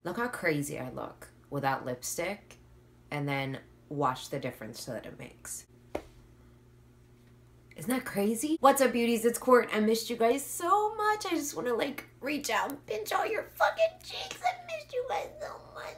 Look how crazy I look without lipstick, and then watch the difference that it makes. Isn't that crazy? What's up, beauties? It's Court. I missed you guys so much. I just want to like reach out and pinch all your fucking cheeks. I missed you guys so much.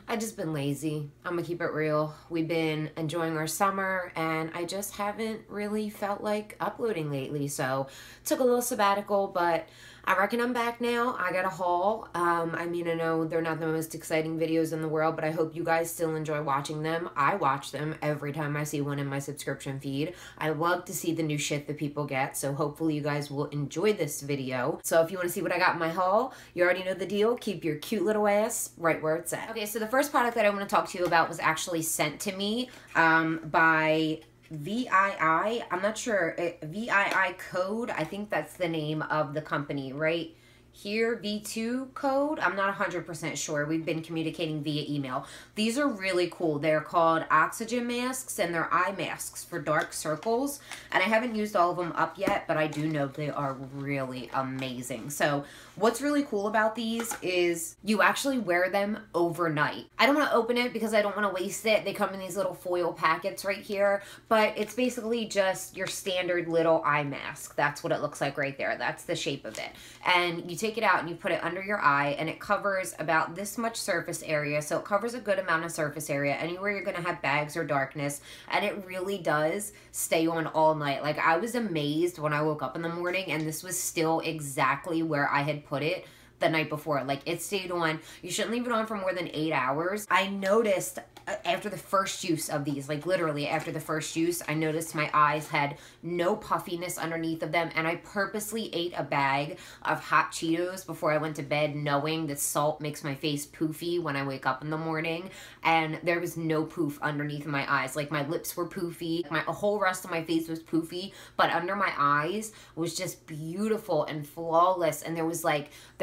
I just been lazy. I'm gonna keep it real. We've been enjoying our summer and I just haven't really felt like uploading lately. So took a little sabbatical, but I reckon I'm back now. I got a haul. I mean, I know they're not the most exciting videos in the world, but I hope you guys still enjoy watching them. I watch them every time I see one in my subscription feed. I love to see the new shit that people get, so hopefully you guys will enjoy this video. So if you want to see what I got in my haul, you already know the deal. Keep your cute little ass right where it's at. Okay, so the first product that I want to talk to you about was actually sent to me by VII, I'm not sure, VII Code, I think that's the name of the company, right? Here, V2 code, I'm not 100% sure. We've been communicating via email. These are really cool. They're called oxygen masks and they're eye masks for dark circles. And I haven't used all of them up yet, but I do know they are really amazing. So what's really cool about these is you actually wear them overnight. I don't want to open it because I don't want to waste it. They come in these little foil packets right here, but it's basically just your standard little eye mask. That's what it looks like right there. That's the shape of it. And you take it out and you put it under your eye and it covers about this much surface area, so it covers a good amount of surface area anywhere you're gonna have bags or darkness, and it really does stay on all night. Like, I was amazed when I woke up in the morning and this was still exactly where I had put it the night before. Like, it stayed on. You shouldn't leave it on for more than 8 hours. I noticed after the first use of these, like literally after the first use, I noticed my eyes had no puffiness underneath of them, and I purposely ate a bag of hot Cheetos before I went to bed, knowing that salt makes my face poofy when I wake up in the morning, and there was no poof underneath my eyes. Like, my lips were poofy, my whole rest of my face was poofy, but under my eyes was just beautiful and flawless, and there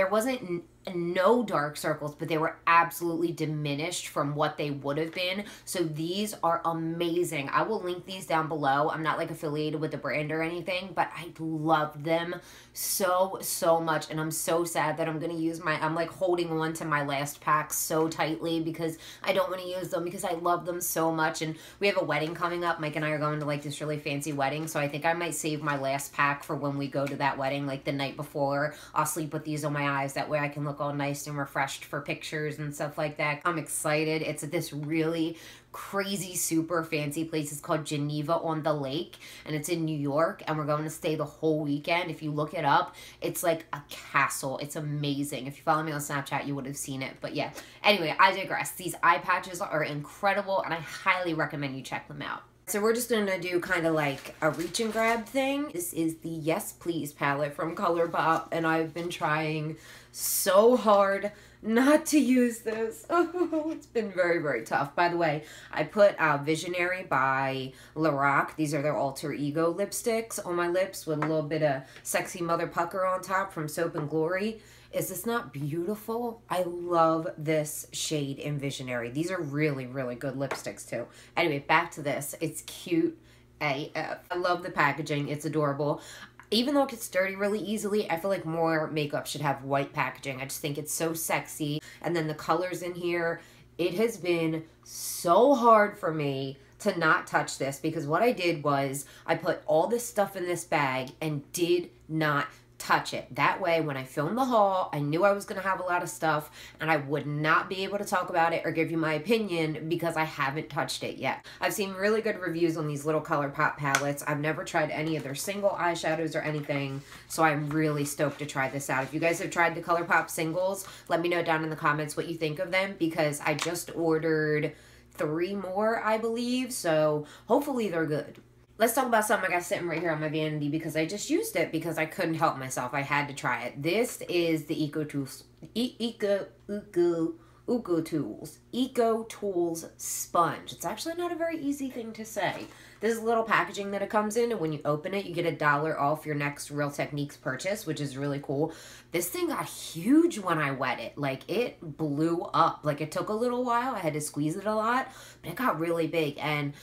wasn't no dark circles, but they were absolutely diminished from what they would have been. So these are amazing. I will link these down below. I'm not like affiliated with the brand or anything, but I love them so much, and I'm so sad that I'm gonna use I'm like holding on to my last pack so tightly because I don't want to use them because I love them so much. And we have a wedding coming up. Mike and I are going to like this really fancy wedding, so I think I might save my last pack for when we go to that wedding, like the night before. I'll sleep with these on my eyes, that way I can look all nice and refreshed for pictures and stuff like that. I'm excited. It's at this really crazy super fancy place. It's called Geneva on the Lake, and it's in New York, and we're going to stay the whole weekend. If you look it up, it's like a castle. It's amazing. If you follow me on Snapchat, you would have seen it. But yeah, anyway, I digress. These eye patches are incredible, and I highly recommend you check them out. So we're just going to do kind of like a reach and grab thing. This is the Yes Please palette from ColourPop, and I've been trying so hard not to use this. Oh, it's been very tough. By the way, I put Visionary by LORAC. These are their alter ego lipsticks on my lips with a little bit of Sexy Mother Pucker on top from Soap and Glory. Is this not beautiful? I love this shade in Visionary. These are really good lipsticks too. Anyway, back to this. It's cute AF. I love the packaging. It's adorable. Even though it gets dirty really easily, I feel like more makeup should have white packaging. I just think it's so sexy. And then the colors in here, it has been so hard for me to not touch this, because what I did was I put all this stuff in this bag and did not touch it. That way, when I filmed the haul, I knew I was going to have a lot of stuff and I would not be able to talk about it or give you my opinion because I haven't touched it yet. I've seen really good reviews on these little ColourPop palettes. I've never tried any of their single eyeshadows or anything, so I'm really stoked to try this out. If you guys have tried the ColourPop singles, let me know down in the comments what you think of them, because I just ordered 3 more, I believe, so hopefully they're good. Let's talk about something I got sitting right here on my vanity because I just used it because I couldn't help myself. I had to try it. This is the Eco Tools sponge. It's actually not a very easy thing to say. This is a little packaging that it comes in, and when you open it, you get $1 off your next Real Techniques purchase, which is really cool. This thing got huge when I wet it. Like, it blew up. Like, it took a little while. I had to squeeze it a lot, but it got really big, and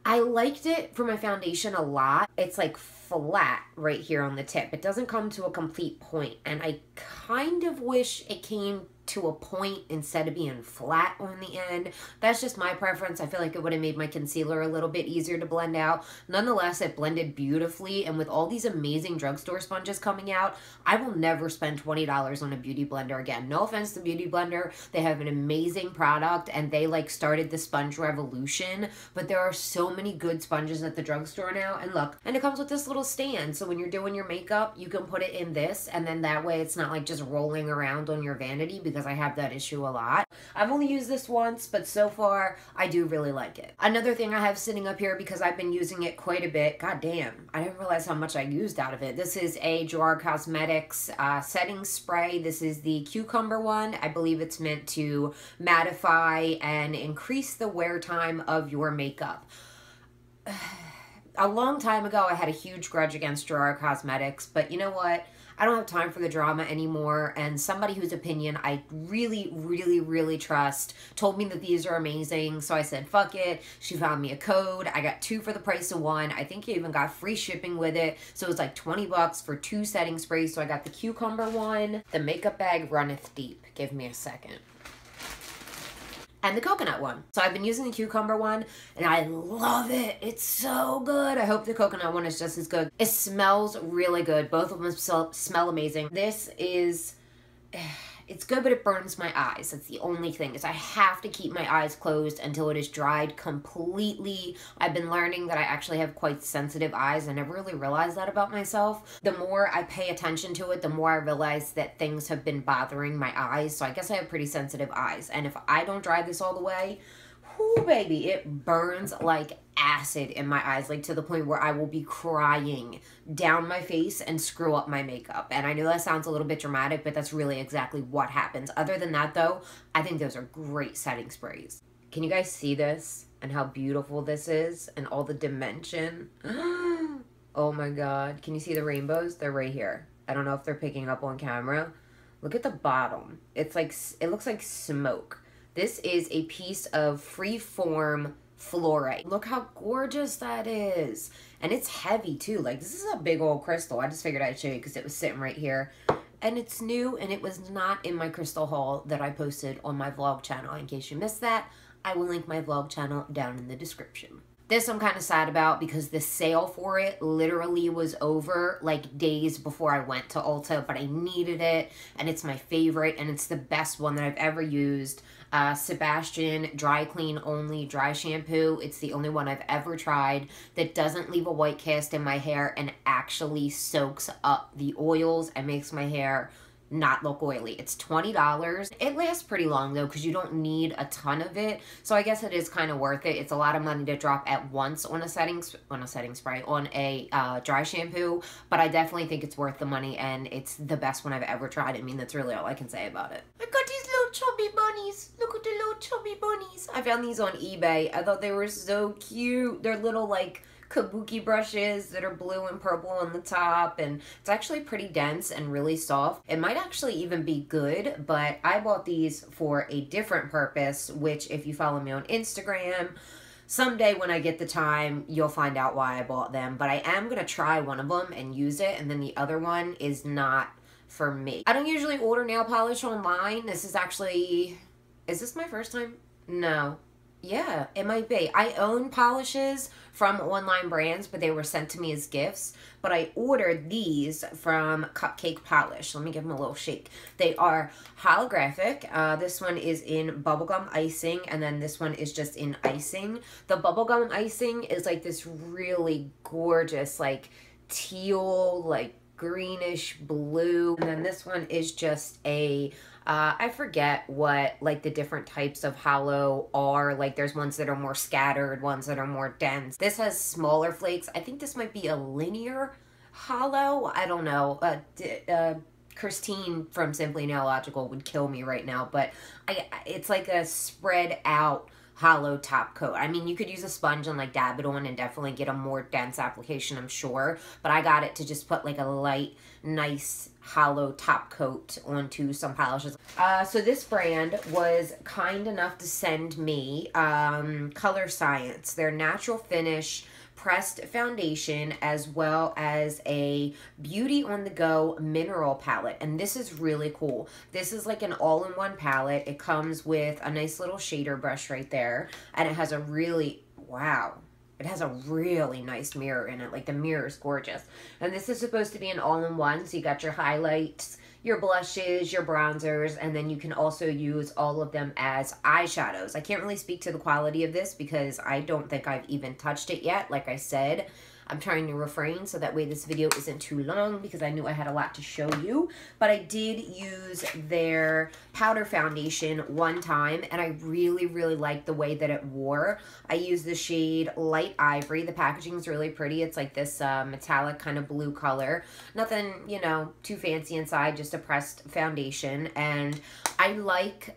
I liked it for my foundation a lot. It's like flat right here on the tip. It doesn't come to a complete point, and I kind of wish it came to a point instead of being flat on the end. That's just my preference. I feel like it would have made my concealer a little bit easier to blend out. Nonetheless, it blended beautifully, and with all these amazing drugstore sponges coming out, I will never spend $20 on a beauty blender again. No offense to Beauty Blender. They have an amazing product, and they like started the sponge revolution, but there are so many good sponges at the drugstore now. And look, and it comes with this little stand, so when you're doing your makeup, you can put it in this, and then that way it's not like just rolling around on your vanity, because I have that issue a lot. I've only used this once, but so far I do really like it. Another thing I have sitting up here, because I've been using it quite a bit, god damn, I didn't realize how much I used out of it. This is a LORAC Cosmetics setting spray. This is the cucumber one. I believe it's meant to mattify and increase the wear time of your makeup. A long time ago, I had a huge grudge against LORAC Cosmetics, but you know what? I don't have time for the drama anymore, and somebody whose opinion I really trust told me that these are amazing, so I said, fuck it. She found me a code. I got 2 for the price of 1. I think you even got free shipping with it, so it was like 20 bucks for 2 setting sprays, so I got the cucumber one. The makeup bag runneth deep. Give me a second. And the coconut one. So I've been using the cucumber one, and I love it. It's so good. I hope the coconut one is just as good. It smells really good. Both of them smell amazing. This is, it's good, but it burns my eyes. That's the only thing, is I have to keep my eyes closed until it is dried completely. I've been learning that I actually have quite sensitive eyes. I never really realized that about myself. The more I pay attention to it, the more I realize that things have been bothering my eyes. So I guess I have pretty sensitive eyes. And if I don't dry this all the way, whoo baby, it burns like acid in my eyes, like to the point where I will be crying down my face and screw up my makeup. And I know that sounds a little bit dramatic, but that's really exactly what happens. Other than that though, I think those are great setting sprays. Can you guys see this and how beautiful this is and all the dimension? Oh my god. Can you see the rainbows? They're right here. I don't know if they're picking up on camera. Look at the bottom. It's like, it looks like smoke. This is a piece of freeform fluorite. Look how gorgeous that is. And it's heavy too. Like, this is a big old crystal. I just figured I'd show you because it was sitting right here. And it's new, and it was not in my crystal haul that I posted on my vlog channel. In case you missed that, I will link my vlog channel down in the description. This I'm kind of sad about because the sale for it literally was over like days before I went to Ulta, but I needed it, and it's my favorite, and it's the best one that I've ever used. Sebastian Dry Clean Only Dry Shampoo. It's the only one I've ever tried that doesn't leave a white cast in my hair and actually soaks up the oils and makes my hair not look oily. It's $20. It lasts pretty long though, because you don't need a ton of it, so I guess it is kind of worth it. It's a lot of money to drop at once on a setting spray, on a dry shampoo, but I definitely think it's worth the money, and it's the best one I've ever tried. I mean, that's really all I can say about it. I got these little chubby bunnies. Look at the little chubby bunnies. I found these on eBay. I thought they were so cute. They're little like kabuki brushes that are blue and purple on the top, and it's actually pretty dense and really soft. It might actually even be good, but I bought these for a different purpose, which if you follow me on Instagram, someday when I get the time, you'll find out why I bought them. But I am going to try one of them and use it, and then the other one is not for me. I don't usually order nail polish online. This is actually, is this my first time? No. Yeah, it might be. I own polishes from online brands, but they were sent to me as gifts. But I ordered these from Cupcake Polish. Let me give them a little shake. They are holographic. This one is in bubblegum icing, and then this one is just in icing. The bubblegum icing is like this really gorgeous, like teal, like greenish blue. And then this one is just a I forget what like the different types of hollow are. Like there's ones that are more scattered, ones that are more dense. This has smaller flakes. I think this might be a linear hollow. I don't know. Christine from Simply Nailogical would kill me right now, but it's like a spread out hollow top coat. I mean, you could use a sponge and like dab it on and definitely get a more dense application, I'm sure, but I got it to just put like a light, nice hollow top coat onto some polishes. So this brand was kind enough to send me Color Science, their natural finish pressed foundation as well as a Beauty on the Go mineral palette. And this is really cool. This is like an all-in-one palette. It comes with a nice little shader brush right there. And it has a really, wow. It has a really nice mirror in it. Like, the mirror is gorgeous. And this is supposed to be an all-in-one. So you got your highlights, your blushes, your bronzers, and then you can also use all of them as eyeshadows. I can't really speak to the quality of this because I don't think I've even touched it yet. Like I said, I'm trying to refrain so that way this video isn't too long because I knew I had a lot to show you. But I did use their powder foundation one time and I really, really liked the way that it wore. I used the shade Light Ivory. The packaging is really pretty. It's like this metallic kind of blue color. Nothing, you know, too fancy inside, just a pressed foundation. And I like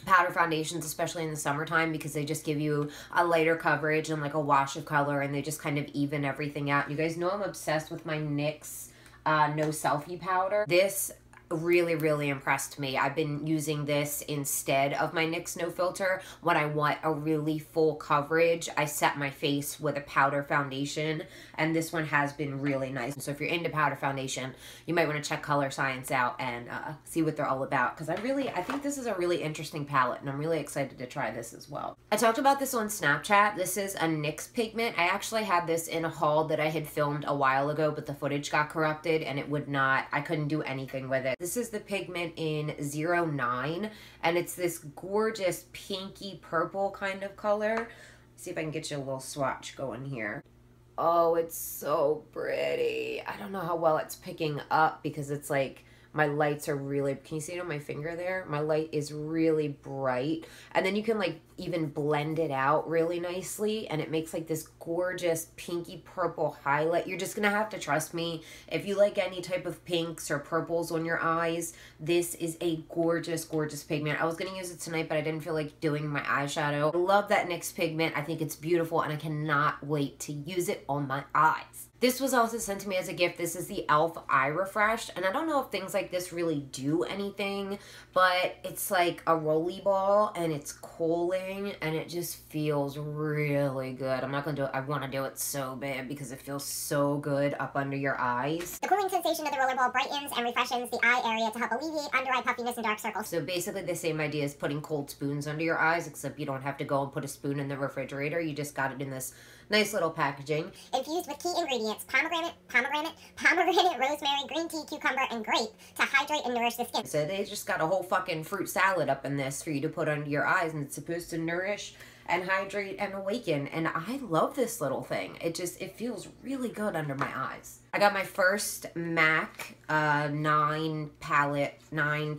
powder foundations, especially in the summertime, because they just give you a lighter coverage and like a wash of color, and they just kind of even everything out. You guys know I'm obsessed with my NYX No Selfie powder. This really, really impressed me. I've been using this instead of my NYX No Filter when I want a really full coverage. I set my face with a powder foundation, and this one has been really nice. So if you're into powder foundation, you might want to check Color Science out and see what they're all about, because I think this is a really interesting palette, and I'm really excited to try this as well. I talked about this on Snapchat. This is a NYX pigment. I actually had this in a haul that I had filmed a while ago, but the footage got corrupted and it would not, I couldn't do anything with it. This is the pigment in 09, and it's this gorgeous pinky purple kind of color. See if I can get you a little swatch going here. Oh, it's so pretty. I don't know how well it's picking up because it's like my lights are really, can you see it on my finger there? My light is really bright. And then you can like even blend it out really nicely, and it makes like this gorgeous pinky purple highlight. You're just gonna have to trust me. If you like any type of pinks or purples on your eyes, this is a gorgeous, gorgeous pigment. I was gonna use it tonight, but I didn't feel like doing my eyeshadow. I love that NYX pigment. I think it's beautiful, and I cannot wait to use it on my eyes. This was also sent to me as a gift. This is the e.l.f. Eye Refresh, and I don't know if things like this really do anything, but it's like a rolly ball, and it's cooling, and it just feels really good. I'm not gonna do it. I want to do it so bad because it feels so good up under your eyes. The cooling sensation of the roller ball brightens and refreshes the eye area to help alleviate under-eye puffiness and dark circles. So basically the same idea as putting cold spoons under your eyes, except you don't have to go and put a spoon in the refrigerator. You just got it in this nice little packaging. Infused with key ingredients, pomegranate, rosemary, green tea, cucumber, and grape to hydrate and nourish the skin. So they just got a whole fucking fruit salad up in this for you to put under your eyes, and it's supposed to nourish and hydrate and awaken. And I love this little thing. It feels really good under my eyes. I got my first MAC 9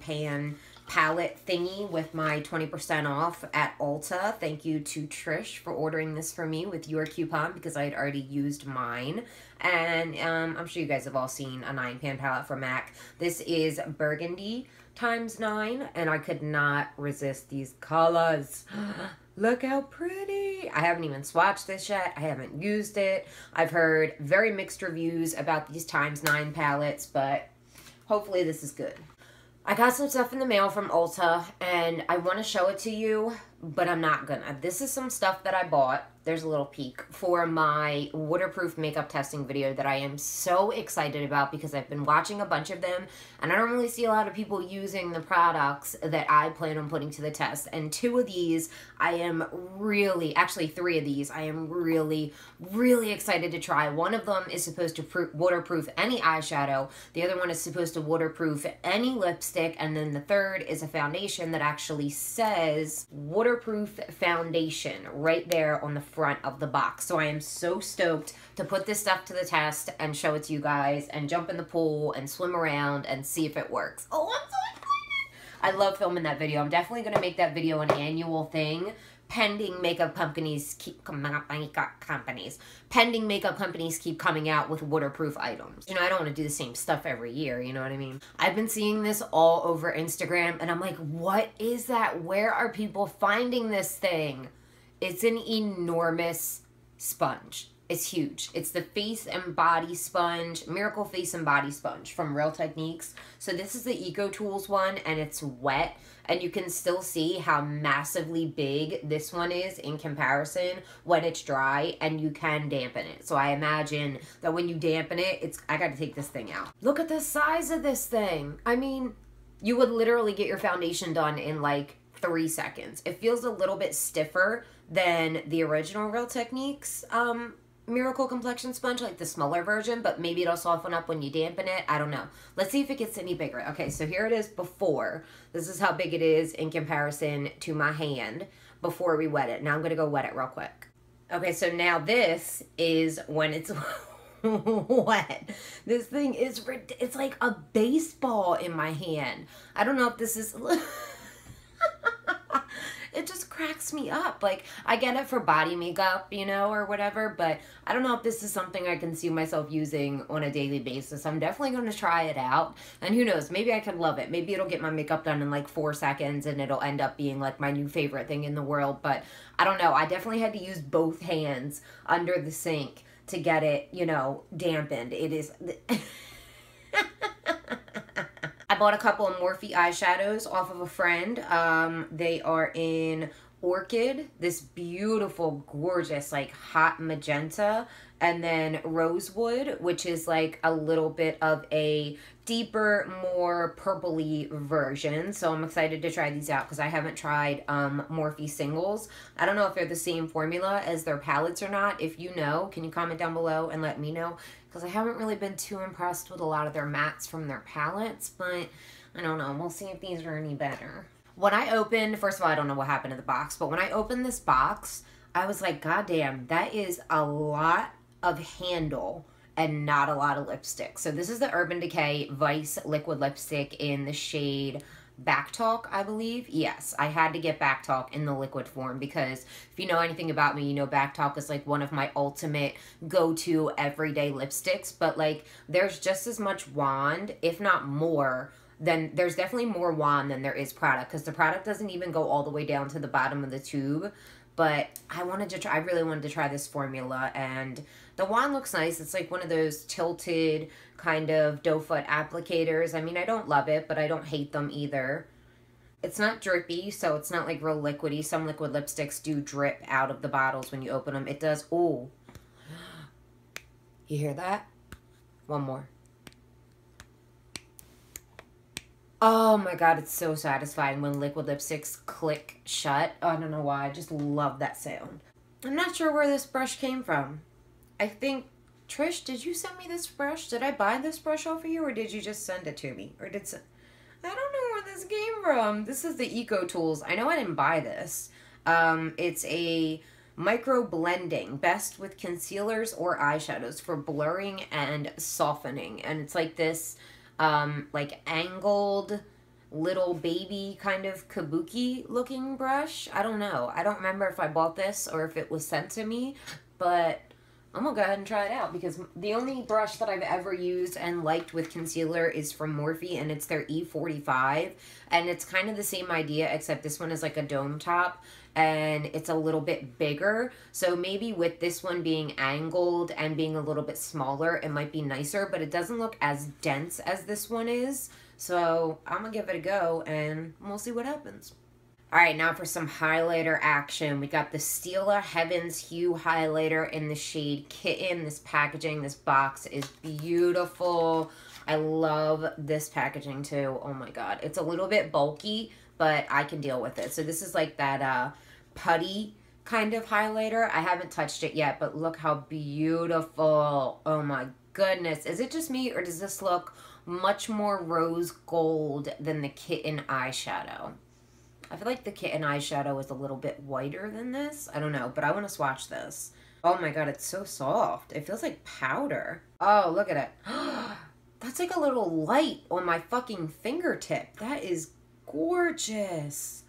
pan palette thingy with my 20% off at Ulta. Thank you to Trish for ordering this for me with your coupon because I had already used mine. And I'm sure you guys have all seen a 9-pan palette from MAC. This is Burgundy ×9, and I could not resist these colors. Look how pretty. I haven't even swatched this yet. I haven't used it. I've heard very mixed reviews about these ×9 palettes, but hopefully this is good. I got some stuff in the mail from Ulta, and I want to show it to you, but I'm not gonna. This is some stuff that I bought. There's a little peek for my waterproof makeup testing video that I am so excited about because I've been watching a bunch of them, and I don't really see a lot of people using the products that I plan on putting to the test. And 2 of these, I am really, actually 3 of these, I am really, really excited to try. One of them is supposed to waterproof any eyeshadow. The other one is supposed to waterproof any lipstick. And then the third is a foundation that actually says waterproof foundation right there on the front of the box. So I am so stoked to put this stuff to the test and show it to you guys and jump in the pool and swim around and see if it works. Oh, I'm so excited. I love filming that video. I'm definitely going to make that video an annual thing. Pending makeup companies keep coming out with waterproof items. You know, I don't want to do the same stuff every year, you know what I mean? I've been seeing this all over Instagram, and I'm like, what is that? Where are people finding this thing? It's an enormous sponge. is huge. It's the Face and Body Sponge, Miracle Face and Body Sponge from Real Techniques. So this is the Eco Tools one, and it's wet. And you can still see how massively big this one is in comparison when it's dry, and you can dampen it. So I imagine that when you dampen it, I gotta take this thing out. Look at the size of this thing. I mean, you would literally get your foundation done in like 3 seconds. It feels a little bit stiffer than the original Real Techniques Miracle Complexion Sponge, like the smaller version, but maybe it'll soften up when you dampen it. I don't know. Let's see if it gets any bigger. Okay, so here it is before. This is how big it is in comparison to my hand before we wet it. Now I'm going to go wet it real quick. Okay, so now this is when it's wet. This thing is, it's like a baseball in my hand. I don't know if this is... It just cracks me up. Like, I get it for body makeup, you know, or whatever, but I don't know if this is something I can see myself using on a daily basis. I'm definitely going to try it out, and who knows, maybe I could love it. Maybe it'll get my makeup done in like 4 seconds, and it'll end up being like my new favorite thing in the world, but I don't know. I definitely had to use both hands under the sink to get it, you know, dampened. It is... I bought a couple of Morphe eyeshadows off of a friend. They are in Orchid, this beautiful, gorgeous, like hot magenta, and then Rosewood, which is like a little bit of a deeper, more purpley version. So I'm excited to try these out because I haven't tried Morphe singles. I don't know if they're the same formula as their palettes or not. If you know, can you comment down below and let me know? Because I haven't really been too impressed with a lot of their mattes from their palettes, but I don't know. We'll see if these are any better. When I opened, first of all, I don't know what happened to the box, but when I opened this box, I was like, God damn, that is a lot of handle and not a lot of lipstick. So this is the Urban Decay Vice Liquid Lipstick in the shade Back Talk, I believe. Yes, I had to get Back Talk in the liquid form because if you know anything about me, you know Back Talk is like one of my ultimate go-to everyday lipsticks, but like there's just as much wand, if not more, then there's definitely more wand than there is product, because the product doesn't even go all the way down to the bottom of the tube. But I really wanted to try this formula, and the wand looks nice. It's like one of those tilted kind of doe foot applicators. I mean, I don't love it, but I don't hate them either. It's not drippy, so it's not like real liquidy. Some liquid lipsticks do drip out of the bottles when you open them. It does. Ooh. You hear that? One more. Oh my god, it's so satisfying when liquid lipsticks click shut. Oh, I don't know why, I just love that sound. I'm not sure where this brush came from. I think, Trish, did you send me this brush? Did I buy this brush off of you, or did you just send it to me? Or I don't know where this came from. This is the Eco Tools. I know I didn't buy this. It's a micro blending, best with concealers or eyeshadows for blurring and softening. And it's like this... like angled little baby kind of kabuki looking brush. I don't know. I don't remember if I bought this or if it was sent to me, but I'm gonna go ahead and try it out because the only brush that I've ever used and liked with concealer is from Morphe, and it's their E45, and it's kind of the same idea except this one is like a dome top and it's a little bit bigger. So maybe with this one being angled and being a little bit smaller, it might be nicer, but it doesn't look as dense as this one is. So I'm gonna give it a go and we'll see what happens. All right, now for some highlighter action. We got the Stila Heavens Hue highlighter in the shade Kitten. This packaging, this box is beautiful. I love this packaging too. Oh my god. It's a little bit bulky, but I can deal with it. So this is like that putty kind of highlighter. I haven't touched it yet, but look how beautiful. Oh my goodness. Is it just me, or does this look much more rose gold than the Kitten eyeshadow? I feel like the Kitten eyeshadow is a little bit whiter than this. I don't know, but I want to swatch this. Oh my god, it's so soft. It feels like powder. Oh, look at it. That's like a little light on my fucking fingertip. That is gorgeous.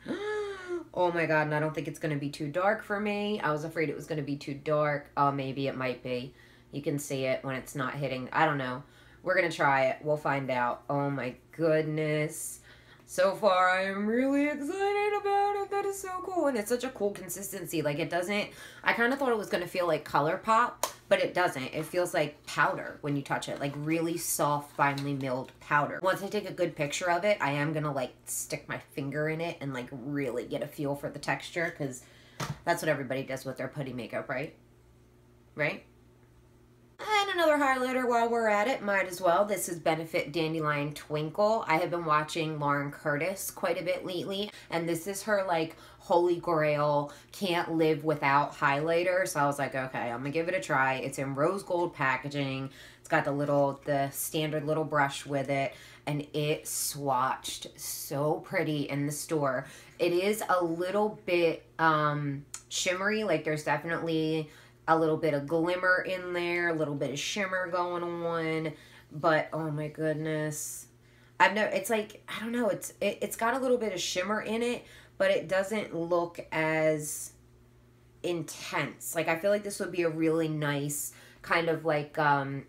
Oh my god, and I don't think it's going to be too dark for me. I was afraid it was going to be too dark. Oh, maybe it might be. You can see it when it's not hitting. I don't know. We're going to try it. We'll find out. Oh my goodness. So far, I am really excited about it. That is so cool. And it's such a cool consistency. Like, it doesn't... I kind of thought it was going to feel like ColourPop, but it doesn't. It feels like powder when you touch it, like really soft, finely milled powder. Once I take a good picture of it, I am gonna like stick my finger in it and like really get a feel for the texture, because that's what everybody does with their putty makeup, right? Right? And another highlighter while we're at it, might as well. This is Benefit Dandelion Twinkle. I have been watching Lauren Curtis quite a bit lately, and this is her like holy grail, can't live without highlighter. So I was like, okay, I'm gonna give it a try. It's in rose gold packaging. It's got the standard little brush with it, and it swatched so pretty in the store. It is a little bit shimmery, like there's definitely a little bit of glimmer in there, a little bit of shimmer going on, but oh my goodness. It's like, I don't know, it's got a little bit of shimmer in it, but it doesn't look as intense. Like, I feel like this would be a really nice kind of like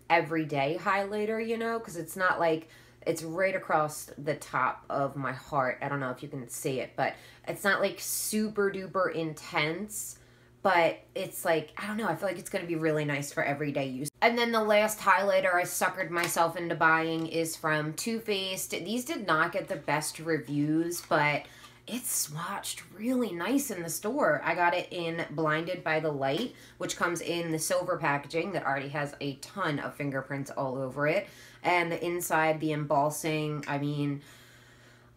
everyday highlighter, you know, because it's not like, it's right across the top of my heart. I don't know if you can see it, but it's not like super duper intense, but it's like, I don't know, I feel like it's going to be really nice for everyday use. And then the last highlighter I suckered myself into buying is from Too Faced. These did not get the best reviews, but it swatched really nice in the store. I got it in Blinded by the Light, which comes in the silver packaging that already has a ton of fingerprints all over it. And the inside, the embossing, I mean,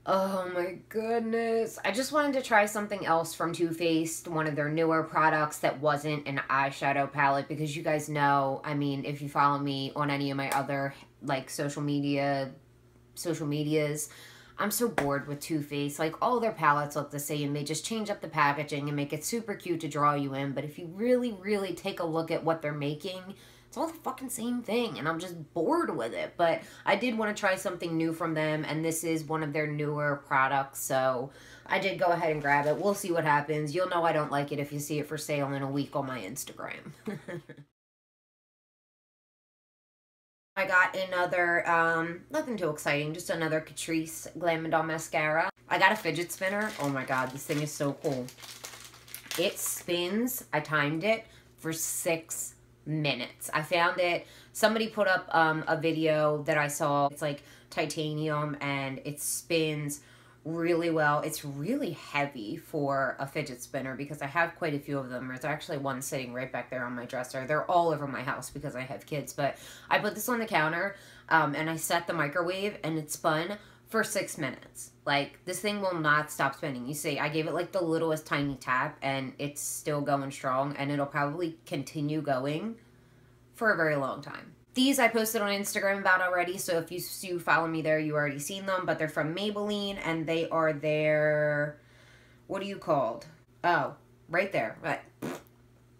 oh my goodness. I just wanted to try something else from Too Faced, one of their newer products that wasn't an eyeshadow palette, because you guys know, I mean, if you follow me on any of my other like social medias, I'm so bored with Too Faced. Like, all their palettes look the same. They just change up the packaging and make it super cute to draw you in. But if you really, really take a look at what they're making, it's all the fucking same thing, and I'm just bored with it. But I did want to try something new from them, and this is one of their newer products, so I did go ahead and grab it. We'll see what happens. You'll know I don't like it if you see it for sale in a week on my Instagram. I got another, nothing too exciting, just another Catrice Glam Doll Mascara. I got a fidget spinner. Oh my god, this thing is so cool. It spins, I timed it, for 6 minutes. I found it, somebody put up a video that I saw. It's like titanium and it spins really well. It's really heavy for a fidget spinner because I have quite a few of them. There's actually one sitting right back there on my dresser. They're all over my house because I have kids, but I put this on the counter and I set the microwave and it spun for 6 minutes. Like, this thing will not stop spinning. You see, I gave it like the littlest tiny tap and it's still going strong, and it'll probably continue going for a very long time. These I posted on Instagram about already, so if you follow me there, you already seen them, but they're from Maybelline, and they are their, what are you called? Oh, right there, right.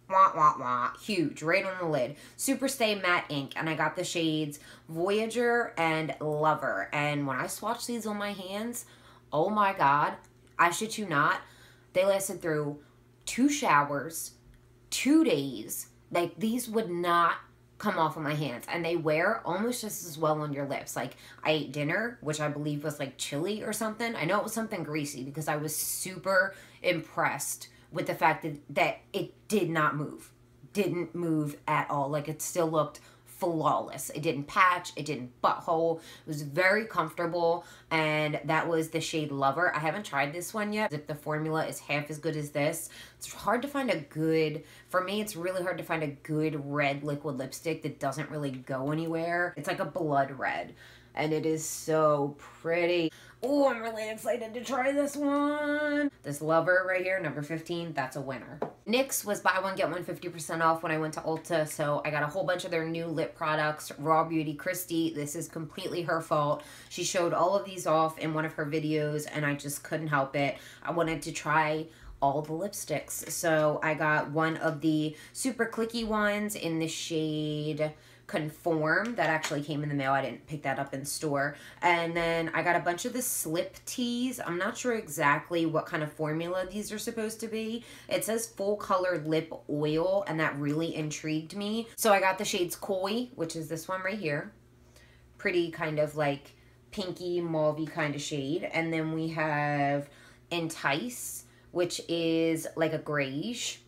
Wah, wah, wah. Huge, right on the lid. Super Stay Matte Ink, and I got the shades Voyager and Lover, and when I swatched these on my hands, oh my god, I shit you not, they lasted through 2 showers, 2 days. Like, these would not come off of my hands, and they wear almost just as well on your lips. Like, I ate dinner, which I believe was like chili or something. I know it was something greasy because I was super impressed with the fact that it did not move. Didn't move at all. Like, it still looked flawless. It didn't patch. It didn't butthole. It was very comfortable, and that was the shade Lover. I haven't tried this one yet. If the formula is half as good as this, it's hard to find a good, for me, it's really hard to find a good red liquid lipstick that doesn't really go anywhere. It's like a blood red, and it is so pretty. Oh, I'm really excited to try this one. This Lover right here, number 15, that's a winner. NYX was buy one, get one 50% off when I went to Ulta, so I got a whole bunch of their new lip products. Raw Beauty Christy, this is completely her fault. She showed all of these off in one of her videos, and I just couldn't help it. I wanted to try all the lipsticks, so I got one of the super clicky ones in the shade Conform. That actually came in the mail. I didn't pick that up in store. And then I got a bunch of the Slip Teas. I'm not sure exactly what kind of formula these are supposed to be. It says full color lip oil, and that really intrigued me. So I got the shades Koi, which is this one right here. Pretty kind of like pinky mauvey kind of shade. And then we have Entice, which is like a grayish.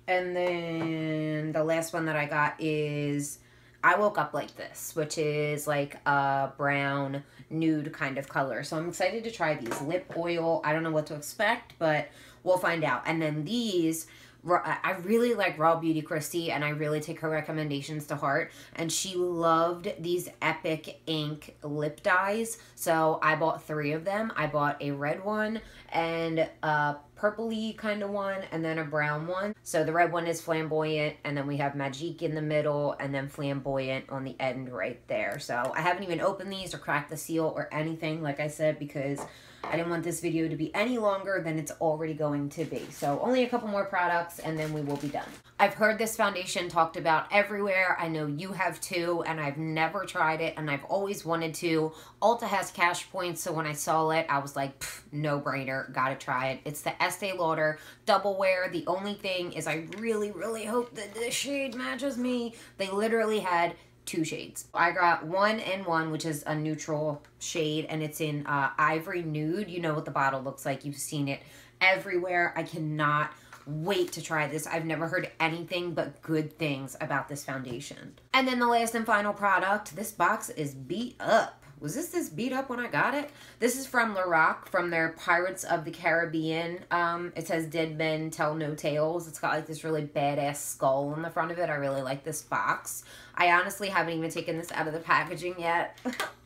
And then the last one that I got is I Woke Up Like This, which is like a brown nude kind of color. So I'm excited to try these. Lip oil, I don't know what to expect, but we'll find out. And then these, I really like Raw Beauty Christy, and I really take her recommendations to heart. And she loved these Epic Ink lip dyes, so I bought 3 of them. I bought a red one and a purpley kind of one, and then a brown one. So the red one is Flamboyant, and then we have Magique in the middle, and then Flamboyant on the end right there. So I haven't even opened these or cracked the seal or anything, like I said, because I didn't want this video to be any longer than it's already going to be. So only a couple more products and then we will be done. I've heard this foundation talked about everywhere. I know you have too, and I've never tried it, and I've always wanted to. Ulta has cash points, so when I saw it, I was like, no brainer, gotta try it. It's the Estee Lauder Double Wear. The only thing is I really, really hope that this shade matches me. They literally had 2 shades. I got 1N1, which is a neutral shade, and it's in Ivory Nude. You know what the bottle looks like. You've seen it everywhere. I cannot wait to try this. I've never heard anything but good things about this foundation. And then the last and final product, this box is beat up. Was this beat up when I got it? This is from LORAC, from their Pirates of the Caribbean. It says Dead Men Tell No Tales. It's got like this really badass skull on the front of it. I really like this box. I honestly haven't even taken this out of the packaging yet.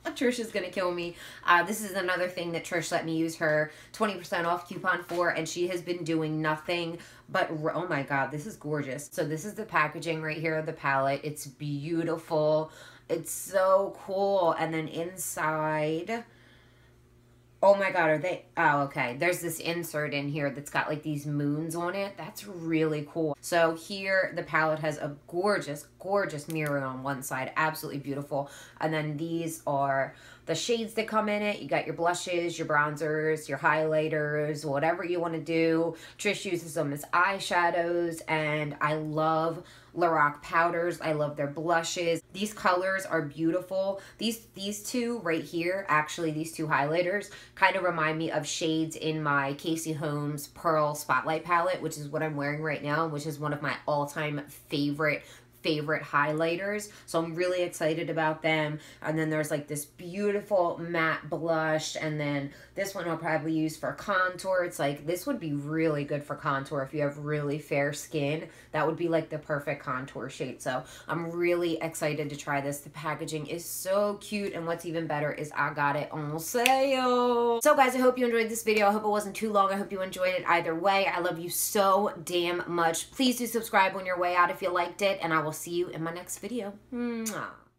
Trish is going to kill me. This is another thing that Trish let me use her 20% off coupon for, and she has been doing nothing but, oh my god, this is gorgeous. So this is the packaging right here of the palette. It's beautiful. It's so cool. And then inside, oh my god, are they, oh okay, there's this insert in here that's got like these moons on it. That's really cool. So here the palette has a gorgeous, gorgeous mirror on one side, absolutely beautiful. And then these are the shades that come in it. You got your blushes, your bronzers, your highlighters, whatever you want to do. Trish uses them as eyeshadows, and I love LORAC powders. I love their blushes. These colors are beautiful. These two right here, actually these 2 highlighters, kind of remind me of shades in my Casey Holmes Pearl Spotlight palette, which is what I'm wearing right now, which is one of my all-time favorite highlighters. So I'm really excited about them. And then there's like this beautiful matte blush, and then this one I'll probably use for contour. It's like, this would be really good for contour if you have really fair skin. That would be like the perfect contour shade. So I'm really excited to try this. The packaging is so cute, and what's even better is I got it on sale. So guys, I hope you enjoyed this video. I hope it wasn't too long. I hope you enjoyed it either way. I love you so damn much. Please do subscribe on your way out if you liked it, and I will see you in my next video. Mwah.